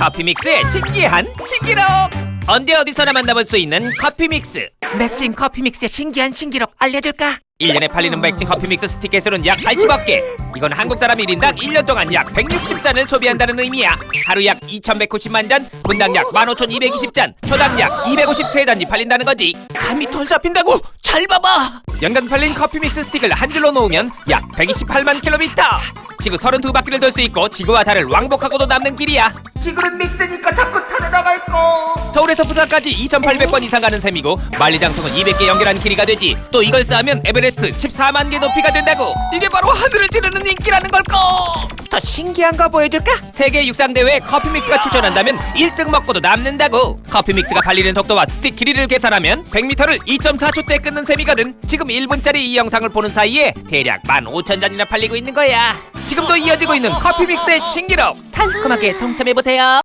커피 믹스의 신기한 신기록. 언제 어디서나 만나볼 수 있는 커피 믹스. 맥심 커피 믹스의 신기한 신기록 알려줄까? 1년에 팔리는 맥심 커피 믹스 스틱 개수는 약 80억 개. 이건 한국 사람 1인당 1년 동안 약 160잔을 소비한다는 의미야. 하루 약 2190만 잔, 분당 약 15220잔, 초당 약 253잔이 팔린다는 거지. 감이 덜 잡힌다고? 잘 봐봐. 연간 팔린 커피 믹스 스틱을 한 줄로 놓으면 약 128만 킬로미터. 지구 32바퀴를 돌 수 있고 지구와 달을 왕복하고도 남는 길이야. 지구는 믹스니까 자꾸 타러 나갈 거. 서울에서 부산까지 2800번 이상 가는 셈이고 만리장성은 200개 연결한 길이가 되지. 또 이걸 쌓으면 에베레스트 14만 개 높이가 된다고. 이게 바로 하늘을 찌르는 인기라는 걸까. 더 신기한 거 보여줄까? 세계 육상대회에 커피 믹스가 출전한다면 1등 먹고도 남는다고. 커피 믹스가 팔리는 속도와 스틱 길이를 계산하면 100m를 2.4초 때 끊는 셈이거든. 지금 1분짜리 이 영상을 보는 사이에 대략 15,000잔이나 팔리고 있는 거야. 지금도 이어지고 있는 커피 믹스의 신기록 달콤하게 동참해보세요.